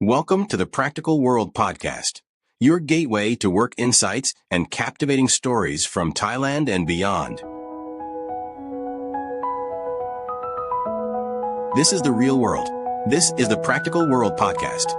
Welcome to the Practical World Podcast, your gateway to work insights and captivating stories from Thailand and beyond. This is the real world. This is the Practical World Podcast.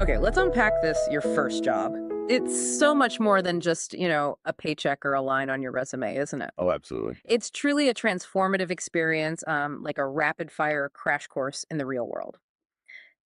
Okay, let's unpack this, your first job. It's so much more than just, a paycheck or a line on your resume, isn't it? Oh, absolutely. It's truly a transformative experience, like a rapid fire crash course in the real world.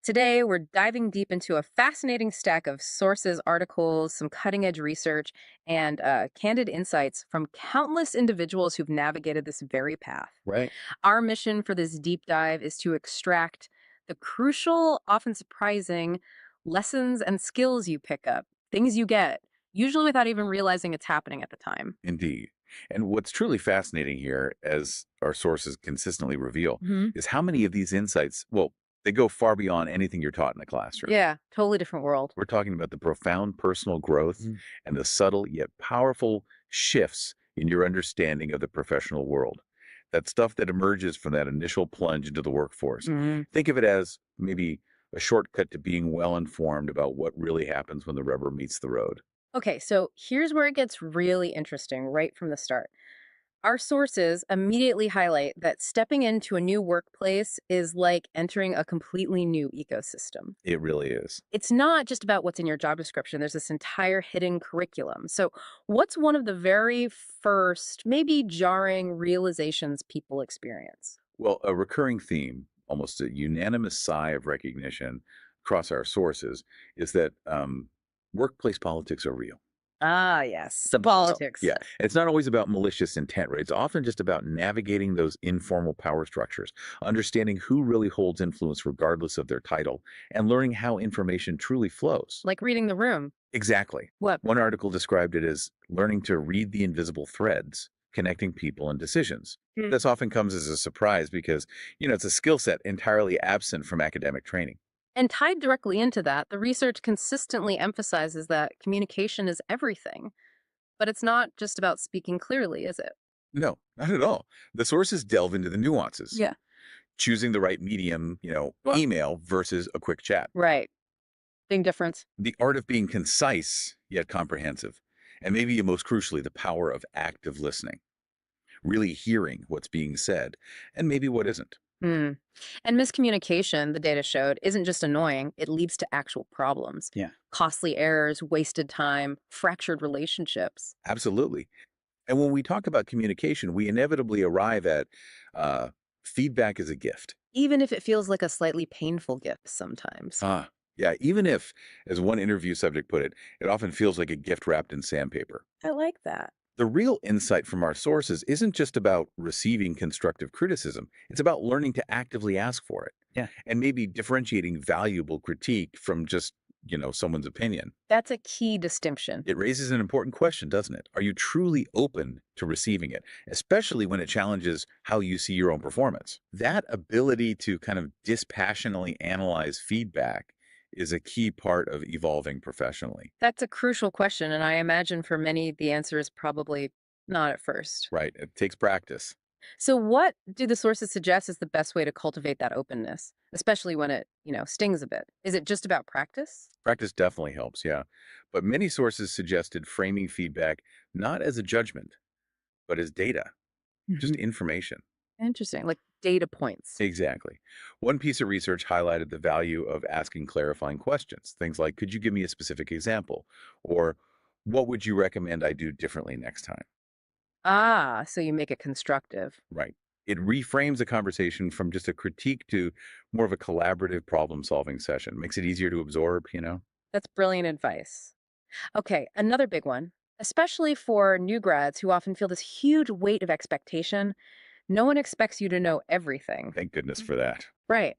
Today, we're diving deep into a fascinating stack of sources, articles, some cutting edge research, and candid insights from countless individuals who've navigated this very path. Right. Our mission for this deep dive is to extract the crucial, often surprising lessons and skills you pick up, things you get, usually without even realizing it's happening at the time. Indeed. And what's truly fascinating here, as our sources consistently reveal, hmm is how many of these insights, well, they go far beyond anything you're taught in a classroom. Yeah, totally different world. We're talking about the profound personal growth and the subtle yet powerful shifts in your understanding of the professional world. That stuff that emerges from that initial plunge into the workforce. Mhm. Think of it as maybe a shortcut to being well informed about what really happens when the rubber meets the road. Okay, so here's where it gets really interesting right from the start. Our sources immediately highlight that stepping into a new workplace is like entering a completely new ecosystem. It really is. It's not just about what's in your job description, there's this entire hidden curriculum. So, what's one of the very first, maybe jarring realizations people experience? Well, a recurring theme, almost a unanimous sigh of recognition across our sources, is that workplace politics are real. Ah, yes, the politics. Yeah, it's not always about malicious intent, right? It's often just about navigating those informal power structures, understanding who really holds influence regardless of their title, and learning how information truly flows. Like reading the room. Exactly. What? One article described it as learning to read the invisible threads connecting people and decisions. Hmm. This often comes as a surprise because, it's a skill set entirely absent from academic training. And tied directly into that, the research consistently emphasizes that communication is everything. But it's not just about speaking clearly, is it? No, not at all. The sources delve into the nuances, Yeah. choosing the right medium, Well- email versus a quick chat. Right. Big difference. The art of being concise yet comprehensive. And maybe most crucially, the power of active listening, really hearing what's being said and maybe what isn't. Hmm. And miscommunication, the data showed, isn't just annoying, it leads to actual problems. Yeah. Costly errors, wasted time, fractured relationships. Absolutely. And when we talk about communication, we inevitably arrive at feedback is a gift. Even if it feels like a slightly painful gift sometimes. Yeah, even if, as one interview subject put it, it often feels like a gift wrapped in sandpaper. I like that. The real insight from our sources isn't just about receiving constructive criticism. It's about learning to actively ask for it. Yeah. And maybe differentiating valuable critique from just, someone's opinion. That's a key distinction. It raises an important question, doesn't it? Are you truly open to receiving it, especially when it challenges how you see your own performance? That ability to kind of dispassionately analyze feedback is a key part of evolving professionally. That's a crucial question, and I imagine for many, the answer is probably not at first. Right. It takes practice. So, what do the sources suggest is the best way to cultivate that openness, especially when it, stings a bit? Is it just about practice? Practice definitely helps, yeah. But many sources suggested framing feedback not as a judgment, but as data, just Mhm. information. Interesting, like data points. Exactly. One piece of research highlighted the value of asking clarifying questions. Things like, could you give me a specific example? Or what would you recommend I do differently next time? Ah, so you make it constructive. Right. It reframes a conversation from just a critique to more of a collaborative problem solving session. Makes it easier to absorb. That's brilliant advice. Okay, another big one, especially for new grads who often feel this huge weight of expectation. No one expects you to know everything. Thank goodness for that. Right.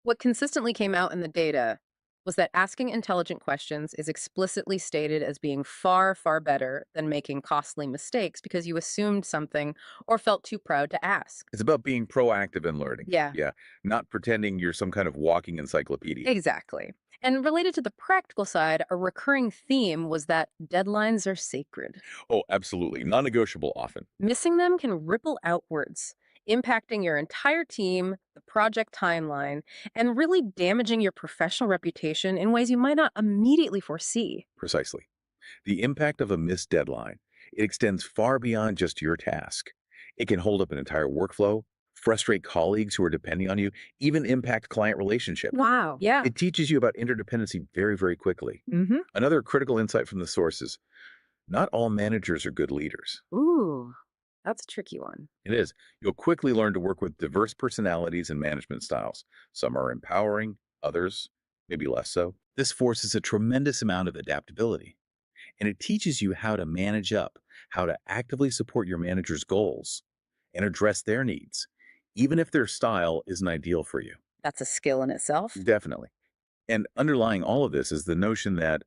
What consistently came out in the data was that asking intelligent questions is explicitly stated as being far, far better than making costly mistakes because you assumed something or felt too proud to ask. It's about being proactive and learning. Yeah, Yeah, not pretending you're some kind of walking encyclopedia. exactly. And related to the practical side, a recurring theme was that deadlines are sacred. Oh, absolutely. Non-negotiable often. Missing them can ripple outwards, impacting your entire team, the project timeline, and really damaging your professional reputation in ways you might not immediately foresee. Precisely. The impact of a missed deadline, it extends far beyond just your task. It can hold up an entire workflow, frustrate colleagues who are depending on you, even impact client relationships. Wow. Yeah. It teaches you about interdependency very, very quickly. Mm-hmm. Another critical insight from the sources: not all managers are good leaders. Ooh, that's a tricky one. It is. You'll quickly learn to work with diverse personalities and management styles. Some are empowering, others maybe less so. This forces a tremendous amount of adaptability, and it teaches you how to manage up, how to actively support your manager's goals and address their needs, even if their style isn't ideal for you. That's a skill in itself. Definitely. And underlying all of this is the notion that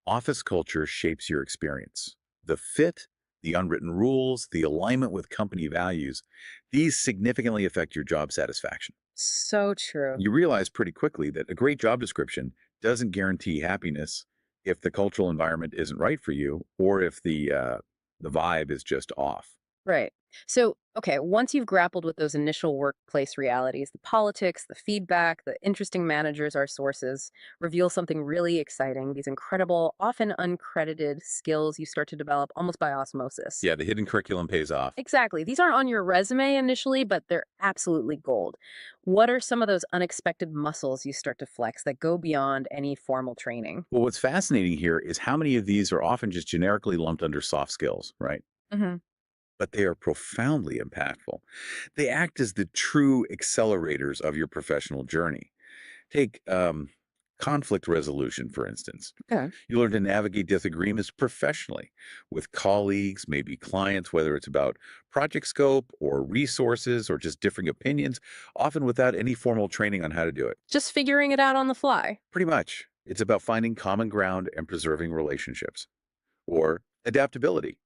office culture shapes your experience. The fit, the unwritten rules, the alignment with company values, these significantly affect your job satisfaction. So true. You realize pretty quickly that a great job description doesn't guarantee happiness if the cultural environment isn't right for you, or if the vibe is just off. Right. So, okay, once you've grappled with those initial workplace realities, the politics, the feedback, the interesting managers, our sources reveal something really exciting. These incredible, often uncredited skills you start to develop almost by osmosis. Yeah, the hidden curriculum pays off. Exactly. These aren't on your resume initially, but they're absolutely gold. What are some of those unexpected muscles you start to flex that go beyond any formal training? Well, what's fascinating here is how many of these are often just generically lumped under soft skills, right? Hmm. But they are profoundly impactful. They act as the true accelerators of your professional journey. Take conflict resolution, for instance. Okay. You learn to navigate disagreements professionally with colleagues, maybe clients, whether it's about project scope or resources or just differing opinions, often without any formal training on how to do it. Just figuring it out on the fly. Pretty much. It's about finding common ground and preserving relationships. Or adaptability,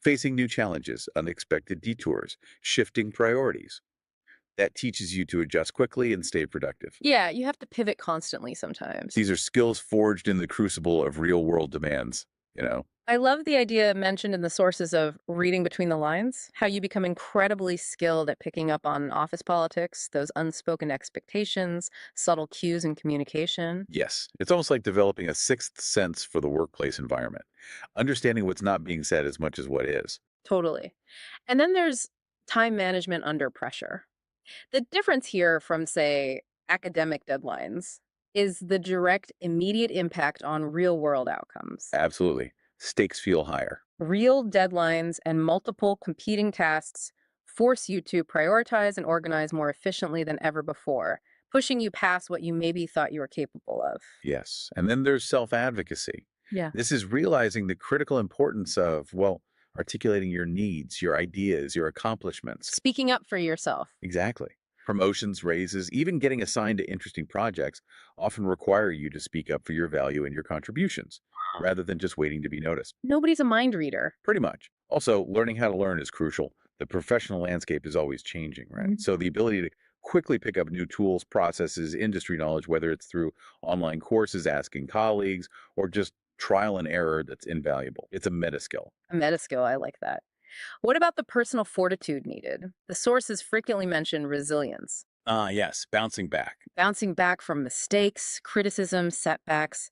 facing new challenges, unexpected detours, shifting priorities. That teaches you to adjust quickly and stay productive. Yeah, you have to pivot constantly sometimes. These are skills forged in the crucible of real world demands. I love the idea mentioned in the sources of reading between the lines, how you become incredibly skilled at picking up on office politics, those unspoken expectations, subtle cues in communication. Yes, it's almost like developing a sixth sense for the workplace environment, understanding what's not being said as much as what is. Totally. And then there's time management under pressure. The difference here from, say, academic deadlines is the direct, immediate impact on real world outcomes. Absolutely. Stakes feel higher. Real deadlines and multiple competing tasks force you to prioritize and organize more efficiently than ever before, pushing you past what you maybe thought you were capable of. Yes. And then there's self advocacy. Yeah. This is realizing the critical importance of, well, articulating your needs, your ideas, your accomplishments. Speaking up for yourself. Exactly. Promotions, raises, even getting assigned to interesting projects often require you to speak up for your value and your contributions rather than just waiting to be noticed. Nobody's a mind reader. Pretty much. Also, learning how to learn is crucial. The professional landscape is always changing, right? Mhm. So the ability to quickly pick up new tools, processes, industry knowledge, whether it's through online courses, asking colleagues, or just trial and error, that's invaluable. It's a meta skill. A meta skill, I like that. What about the personal fortitude needed? The sources frequently mention resilience, Ah, yes, bouncing back. bouncing back from mistakes, criticism, setbacks.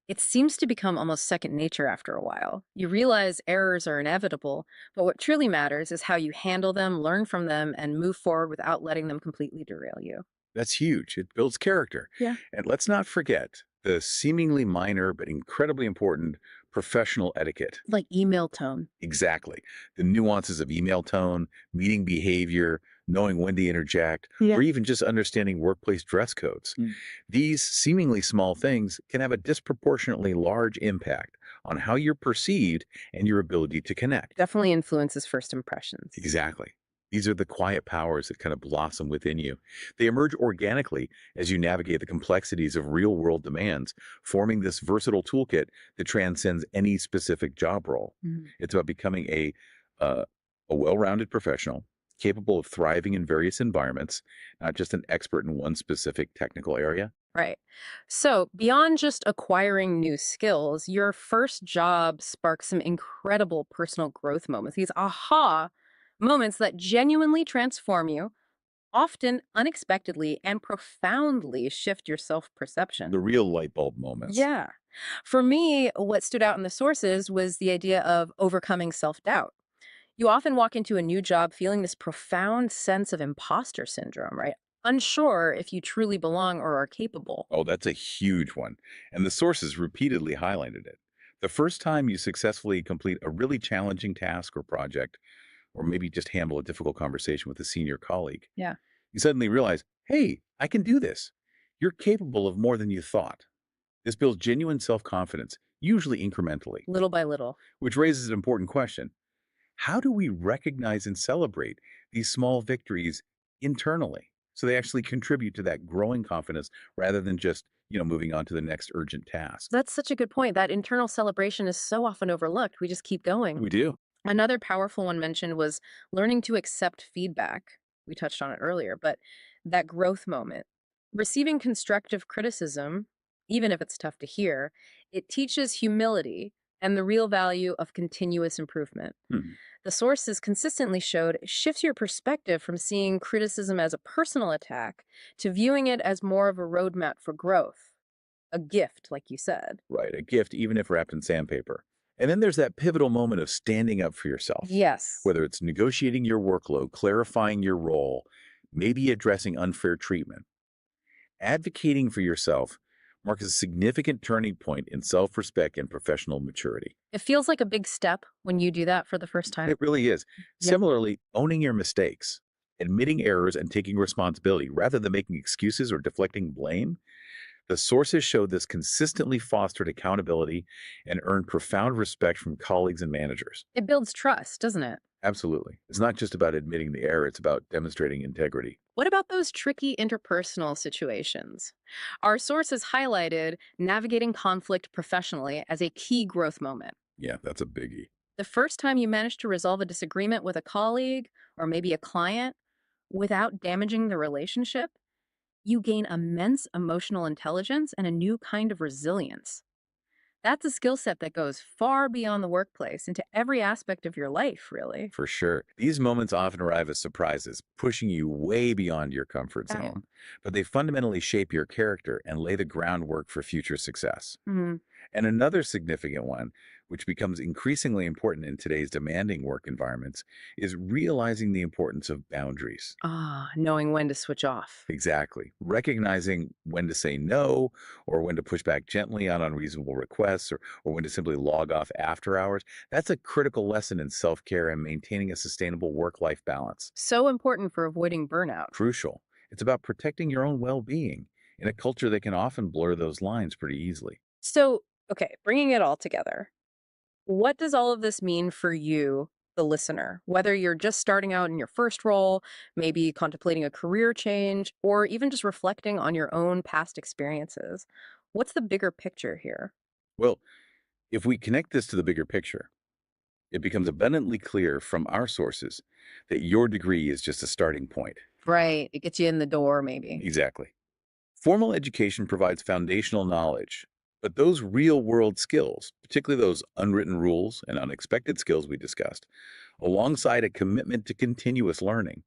It seems to become almost second nature after a while. You realize errors are inevitable, but what truly matters is how you handle them, learn from them, and move forward without letting them completely derail you. That's huge. It builds character. Yeah. And let's not forget the seemingly minor but incredibly important professional etiquette. Like email tone. Exactly. The nuances of email tone, meeting behavior, knowing when to interject, Yeah. or even just understanding workplace dress codes. Mm. These seemingly small things can have a disproportionately large impact on how you're perceived and your ability to connect. Definitely influences first impressions. Exactly. These are the quiet powers that kind of blossom within you. They emerge organically as you navigate the complexities of real world demands, forming this versatile toolkit that transcends any specific job role. Mhm. It's about becoming uh, a well rounded professional, capable of thriving in various environments, not just an expert in one specific technical area. Right. So, beyond just acquiring new skills, your first job sparks some incredible personal growth moments, these aha moments that genuinely transform you, often unexpectedly and profoundly shift your self perception. The real light bulb moments. Yeah. For me, what stood out in the sources was the idea of overcoming self doubt. You often walk into a new job feeling this profound sense of imposter syndrome, right? Unsure if you truly belong or are capable. Oh, that's a huge one. And the sources repeatedly highlighted it. The first time you successfully complete a really challenging task or project, or maybe just handle a difficult conversation with a senior colleague, Yeah. you suddenly realize, hey, I can do this. You're capable of more than you thought. This builds genuine self confidence, usually incrementally, Little by little. which raises an important question. How do we recognize and celebrate these small victories internally so they actually contribute to that growing confidence rather than just, moving on to the next urgent task? That's such a good point. That internal celebration is so often overlooked. We just keep going. We do. Another powerful one mentioned was learning to accept feedback. We touched on it earlier, but that growth moment, receiving constructive criticism, even if it's tough to hear, it teaches humility and the real value of continuous improvement. Hmm. The sources consistently showed it shifts your perspective from seeing criticism as a personal attack to viewing it as more of a roadmap for growth, a gift, like you said. Right. A gift, even if wrapped in sandpaper. And then there's that pivotal moment of standing up for yourself, Yes. whether it's negotiating your workload, clarifying your role, maybe addressing unfair treatment. Advocating for yourself marks a significant turning point in self respect and professional maturity. It feels like a big step when you do that for the first time. It really is. Yeah. Similarly, owning your mistakes, admitting errors, and taking responsibility rather than making excuses or deflecting blame. The sources show this consistently fostered accountability and earned profound respect from colleagues and managers. It builds trust, doesn't it? Absolutely. It's not just about admitting the error, it's about demonstrating integrity. What about those tricky interpersonal situations? Our sources highlighted navigating conflict professionally as a key growth moment. Yeah, that's a biggie. The first time you manage to resolve a disagreement with a colleague or maybe a client without damaging the relationship, you gain immense emotional intelligence and a new kind of resilience. That's a skill set that goes far beyond the workplace into every aspect of your life, really. For sure. These moments often arrive as surprises, pushing you way beyond your comfort Yeah. zone, but they fundamentally shape your character and lay the groundwork for future success. Mhm. And another significant one, which becomes increasingly important in today's demanding work environments, is realizing the importance of boundaries. Knowing when to switch off. Exactly. Recognizing when to say no, or when to push back gently on unreasonable requests, or when to simply log off after hours. That's a critical lesson in self care and maintaining a sustainable work life balance. So important for avoiding burnout. Crucial. It's about protecting your own well being in a culture that can often blur those lines pretty easily. So, okay, bringing it all together, what does all of this mean for you, the listener? Whether you're just starting out in your first role, maybe contemplating a career change, or even just reflecting on your own past experiences, what's the bigger picture here? Well, if we connect this to the bigger picture, it becomes abundantly clear from our sources that your degree is just a starting point. Right. It gets you in the door, maybe. Exactly. Formal education provides foundational knowledge, but those real world skills, particularly those unwritten rules and unexpected skills we discussed, alongside a commitment to continuous learning,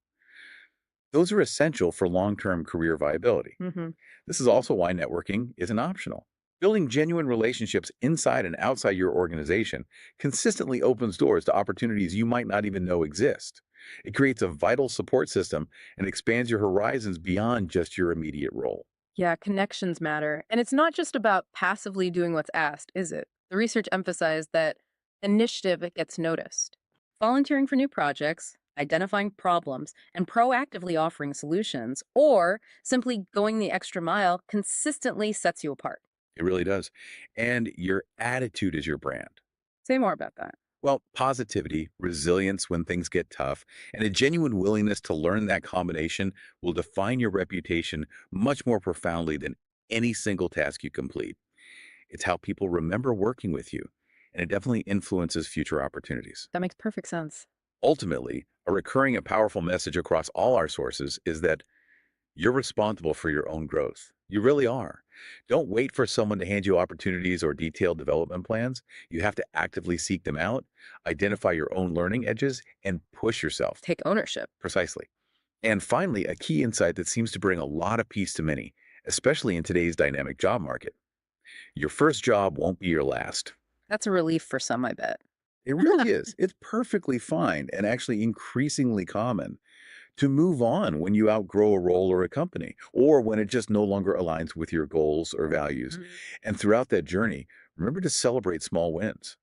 those are essential for long term career viability. Hmm. This is also why networking isn't optional. Building genuine relationships inside and outside your organization consistently opens doors to opportunities you might not even know exist. It creates a vital support system and expands your horizons beyond just your immediate role. Yeah, connections matter. And it's not just about passively doing what's asked, is it? The research emphasized that initiative gets noticed. Volunteering for new projects, identifying problems, and proactively offering solutions, or simply going the extra mile consistently sets you apart. It really does. And your attitude is your brand. Say more about that. Well, positivity, resilience when things get tough, and a genuine willingness to learn that combination will define your reputation much more profoundly than any single task you complete. It's how people remember working with you, and it definitely influences future opportunities. That makes perfect sense. Ultimately, a recurring and powerful message across all our sources is that you're responsible for your own growth. You really are. Don't wait for someone to hand you opportunities or detailed development plans. You have to actively seek them out, identify your own learning edges, and push yourself. Take ownership. Precisely. And finally, a key insight that seems to bring a lot of peace to many, especially in today's dynamic job market. Your first job won't be your last. That's a relief for some, I bet. It really is. It's perfectly fine and actually increasingly common to move on when you outgrow a role or a company, or when it just no longer aligns with your goals or values. Mhm. And throughout that journey, remember to celebrate small wins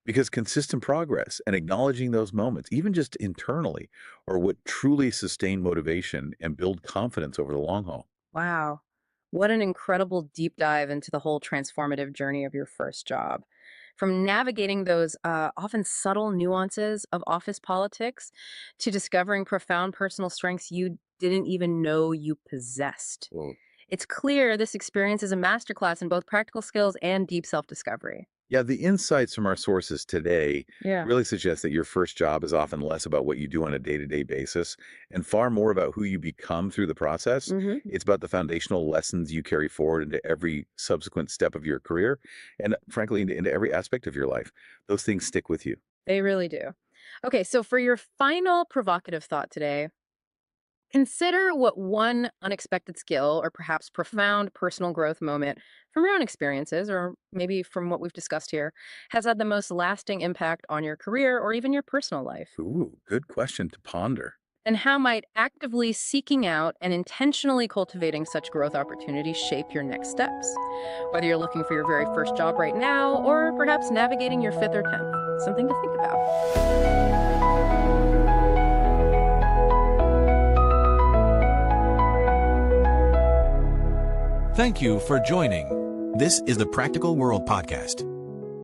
because consistent progress and acknowledging those moments, even just internally, are what truly sustain motivation and build confidence over the long haul. Wow. What an incredible deep dive into the whole transformative journey of your first job. From navigating those often subtle nuances of office politics to discovering profound personal strengths you didn't even know you possessed. Well, It's clear this experience is a masterclass in both practical skills and deep self discovery. yeah, the insights from our sources today Yeah. really suggest that your first job is often less about what you do on a day-to-day basis and far more about who you become through the process. Hmm. It's about the foundational lessons you carry forward into every subsequent step of your career and frankly into every aspect of your life. Those things stick with you. They really do. Okay, so for your final provocative thought today, consider what one unexpected skill or perhaps profound personal growth moment from your own experiences, or maybe from what we've discussed here, has had the most lasting impact on your career or even your personal life. Ooh, good question to ponder. And how might actively seeking out and intentionally cultivating such growth opportunities shape your next steps? Whether you're looking for your very first job right now, or perhaps navigating your fifth or 10th, something to think about. Thank you for joining. This is the Practical World Podcast.